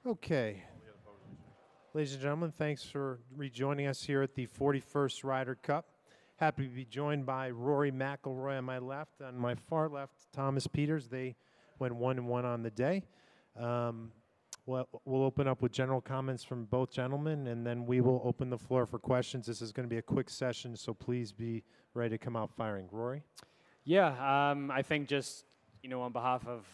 Okay. Ladies and gentlemen, thanks for rejoining us here at the 41st Ryder Cup. Happy to be joined by Rory McIlroy on my left. On my far left, Thomas Peters. They went 1-1 on the day. We'll open up with general comments from both gentlemen, and then we will open the floor for questions. This is going to be a quick session, so please be ready to come out firing. Rory? Yeah, I think just, on behalf of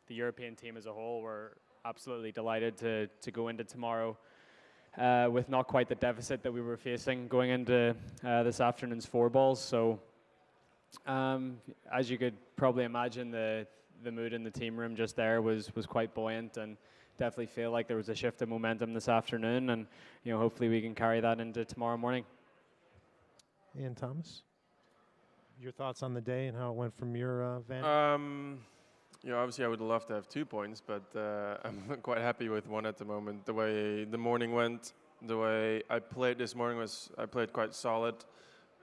the European team as a whole, we're absolutely delighted to go into tomorrow with not quite the deficit that we were facing going into this afternoon's four balls. So as you could probably imagine, the mood in the team room just there was quite buoyant, and definitely feel like there was a shift of momentum this afternoon, and hopefully we can carry that into tomorrow morning. And Thomas, your thoughts on the day and how it went from your vantage? Obviously I would love to have 2 points, but I'm quite happy with one at the moment. The way the morning went, the way I played this morning I played quite solid,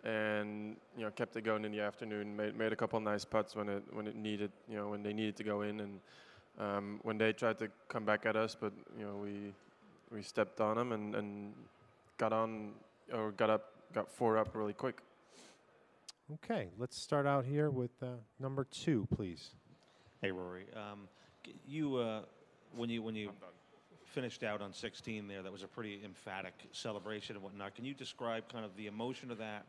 and kept it going in the afternoon. Made a couple nice putts when it needed, when they needed to go in, and when they tried to come back at us, but we stepped on them and got 4 up really quick. Okay, let's start out here with number 2, please. Hey, Rory. When you finished out on 16 there, that was a pretty emphatic celebration and whatnot. Can you describe kind of the emotion of that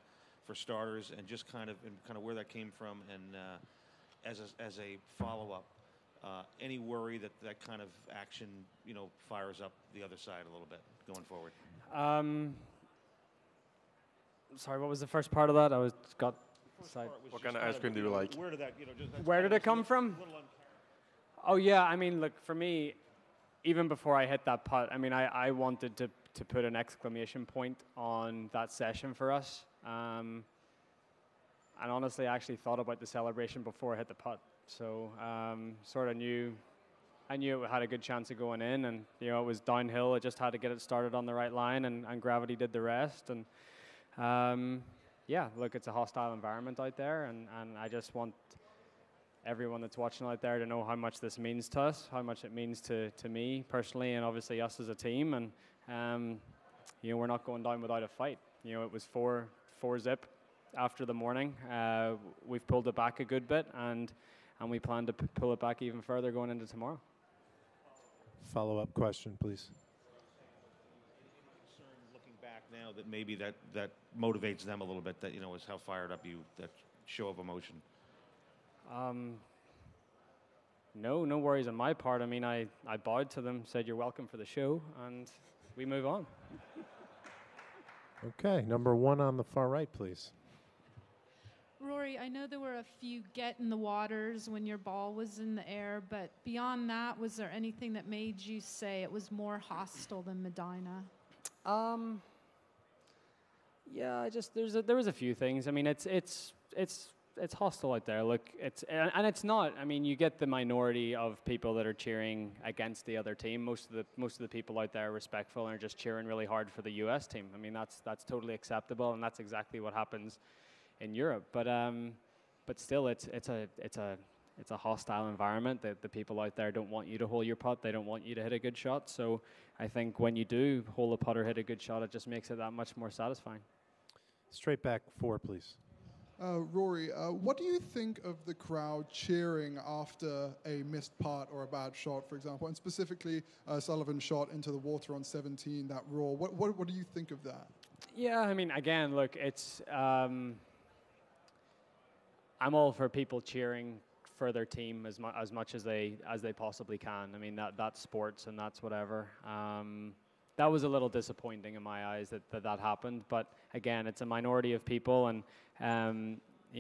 for starters, and just kind of where that came from, and as a follow-up, any worry that kind of action fires up the other side a little bit going forward? Sorry, what was the first part of that? What kind of ice cream do you like? Where did that, Where did it come from? Oh yeah, I mean, look, for me, even before I hit that putt, I mean, I wanted to put an exclamation point on that session for us. And honestly, I actually thought about the celebration before I hit the putt. So sort of I knew it had a good chance of going in, and it was downhill. I just had to get it started on the right line, and gravity did the rest. And yeah, look, it's a hostile environment out there, and I just want everyone that's watching out there to know how much this means to us, how much it means to me personally, and obviously us as a team. And we're not going down without a fight. It was 4-zip after the morning. We've pulled it back a good bit, and we plan to pull it back even further going into tomorrow. Follow-up question, please. Looking back now, that maybe that motivates them a little bit, that is how fired up that show of emotion? No worries on my part. I mean, I bowed to them, said you're welcome for the show, and we move on. Okay, number 1 on the far right, please. Rory, I know there were a few get in the waters when your ball was in the air, but beyond that, was there anything that made you say it was more hostile than Medina? Yeah, there was a few things. I mean, it's hostile out there. Look, and it's not. I mean, you get the minority of people that are cheering against the other team. Most of the people out there are respectful and are just cheering really hard for the U.S. team. I mean, that's totally acceptable, and that's exactly what happens in Europe. But still, it's a hostile environment. The people out there don't want you to hole your putt. They don't want you to hit a good shot. So I think when you do hole a putt or hit a good shot, it just makes it that much more satisfying. Straight back 4, please. Rory, what do you think of the crowd cheering after a missed putt or a bad shot, for example, and specifically Sullivan's shot into the water on 17, that roar? What do you think of that? Yeah, I mean, again, look, it's I'm all for people cheering for their team as much as they possibly can. I mean, that's sports and that's whatever. That was a little disappointing in my eyes that happened. But again, it's a minority of people, and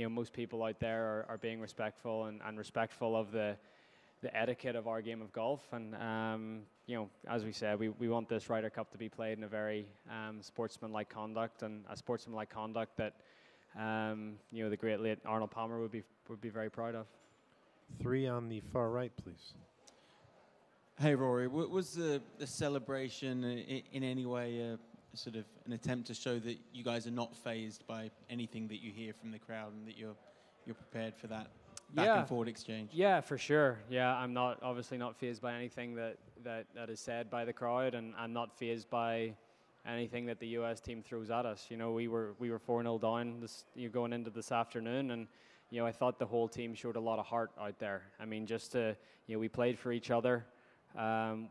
most people out there are being respectful and respectful of the etiquette of our game of golf. And as we said, we want this Ryder Cup to be played in a very sportsmanlike conduct, and a sportsmanlike conduct that the great late Arnold Palmer would be very proud of. 3 on the far right, please. Hey, Rory, was the celebration in any way sort of an attempt to show that you guys are not fazed by anything that you hear from the crowd, and that you're prepared for that? back and forward exchange. Yeah, for sure. Yeah, I'm obviously not fazed by anything that is said by the crowd, and I'm not fazed by anything that the U.S. team throws at us. You know, we were 4-0 down going into this afternoon, and I thought the whole team showed a lot of heart out there. I mean, we played for each other.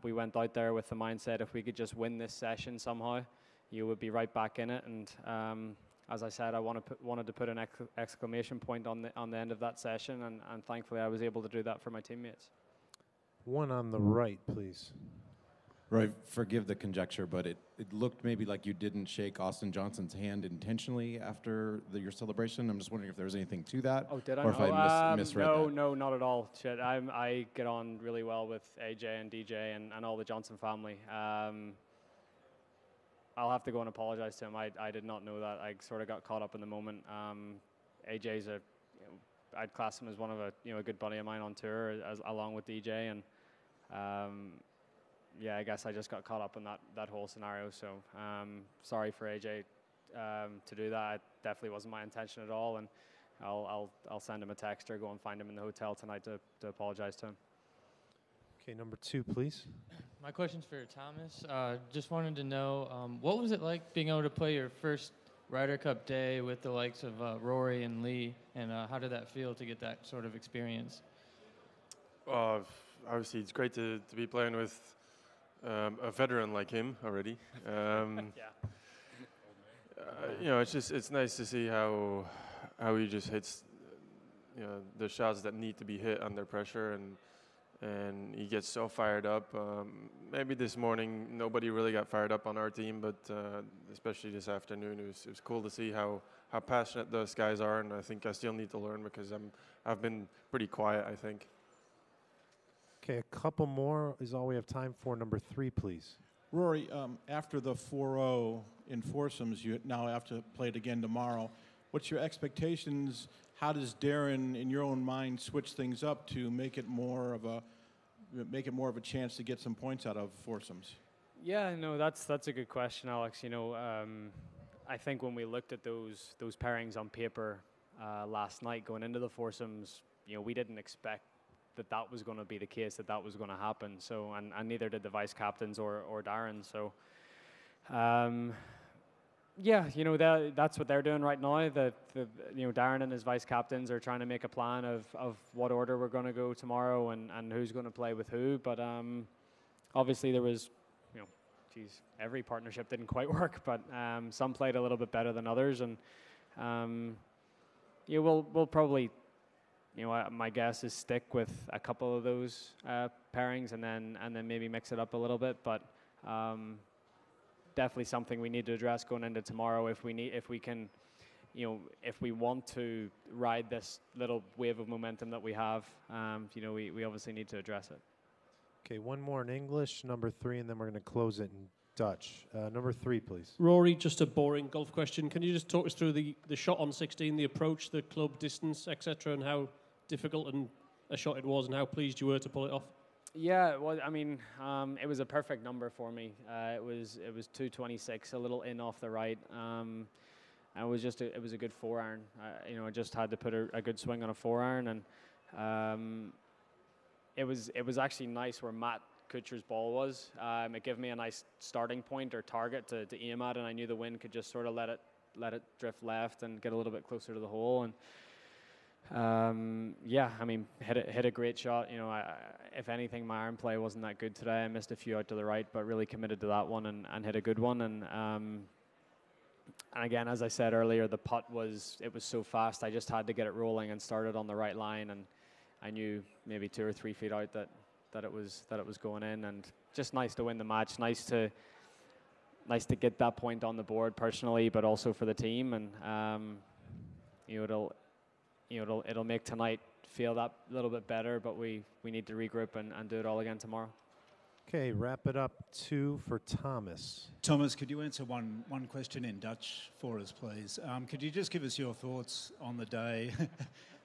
We went out there with the mindset if we could just win this session somehow, you would be right back in it. And as I said, I wanted to put an exclamation point on the end of that session, and thankfully I was able to do that for my teammates. One on the right, please. Roy, forgive the conjecture, but it looked maybe like you didn't shake Austin Johnson's hand intentionally after your celebration. I'm just wondering if there was anything to that. Oh, did I? Or if I misread that. No, not at all. Shit, I get on really well with AJ and DJ and all the Johnson family. I'll have to go and apologize to him. I did not know that. I sort of got caught up in the moment. AJ's I'd class him as one of a good buddy of mine on tour, along with DJ, and yeah, I guess I just got caught up in that whole scenario. So sorry for AJ to do that. It definitely wasn't my intention at all, and I'll send him a text or go and find him in the hotel tonight to apologize to him. Okay, number 2, please. My question's for Thomas. Just wanted to know, what was it like being able to play your first Ryder Cup day with the likes of Rory and Lee, and how did that feel to get that sort of experience? Obviously, it's great to be playing with a veteran like him already. It's nice to see how he just hits the shots that need to be hit under pressure, and he gets so fired up. Maybe this morning nobody really got fired up on our team, but especially this afternoon it was cool to see how passionate those guys are, and I think I still need to learn because I've been pretty quiet, I think. Okay, a couple more is all we have time for. Number 3, please. Rory, after the 4-0 in foursomes, you now have to play it again tomorrow. What's your expectations? How does Darren, in your own mind, switch things up to make it more of a chance to get some points out of foursomes? Yeah, no, that's a good question, Alex. I think when we looked at those pairings on paper last night going into the foursomes, we didn't expect that was going to be the case, that was going to happen. So, and neither did the vice captains or Darren. So, yeah, that's what they're doing right now. Darren and his vice captains are trying to make a plan of what order we're going to go tomorrow and who's going to play with who. But obviously there was, every partnership didn't quite work, but some played a little bit better than others, and we'll probably. My guess is stick with a couple of those pairings and then maybe mix it up a little bit. But definitely something we need to address going into tomorrow if we want to ride this little wave of momentum that we have. We obviously need to address it. Okay, one more in English, number 3, and then we're going to close it in Dutch. Number 3, please. Rory, just a boring golf question. Can you just talk us through the shot on 16, the approach, the club distance, etc., and how difficult a shot it was and how pleased you were to pull it off? Yeah, well, I mean, it was a perfect number for me. It was 226, a little in off the right. And it was a good 4-iron. I just had to put a good swing on a 4-iron, and it was actually nice where Matt Kuchar's ball was. It gave me a nice starting point or target to aim at, and I knew the wind could just sort of let it drift left and get a little bit closer to the hole. And yeah, I mean, hit a great shot. If anything, my iron play wasn't that good today. I missed a few out to the right, but really committed to that one and hit a good one. And again, as I said earlier, the putt was so fast. I just had to get it rolling and started on the right line, and I knew maybe 2 or 3 feet out that it was going in. And just nice to win the match. Nice to get that point on the board personally, but also for the team. And it'll make tonight feel that little bit better, but we need to regroup and do it all again tomorrow. Okay, wrap it up 2 for Thomas. Thomas, could you answer one question in Dutch for us, please? Could you just give us your thoughts on the day,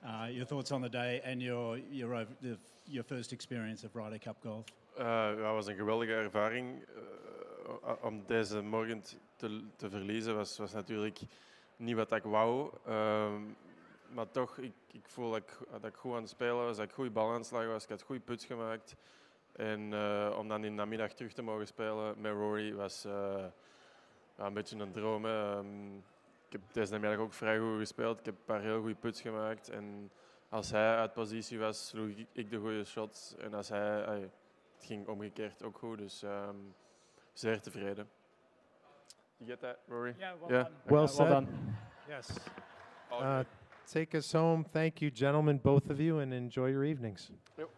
and your first experience of Ryder Cup golf? Het was een geweldige ervaring. Om deze morgen te verliezen was natuurlijk niet wat ik wou. Maar toch, ik voel dat ik goed aan het spelen was, dat ik goede bal aan het slagen was. Ik had goede puts gemaakt. En om dan in de namiddag terug te mogen spelen met Rory was een beetje een droom. Hè. Ik heb deze namiddag ook vrij goed gespeeld. Ik heb een paar heel goede puts gemaakt. En als hij uit positie was, sloeg ik de goede shots. En als het ging omgekeerd ook goed. Dus zeer tevreden. You get that, Rory? Yeah, well Yeah. done. Well Well done. Yes. All good. Take us home. Thank you, gentlemen, both of you, and enjoy your evenings. Yep.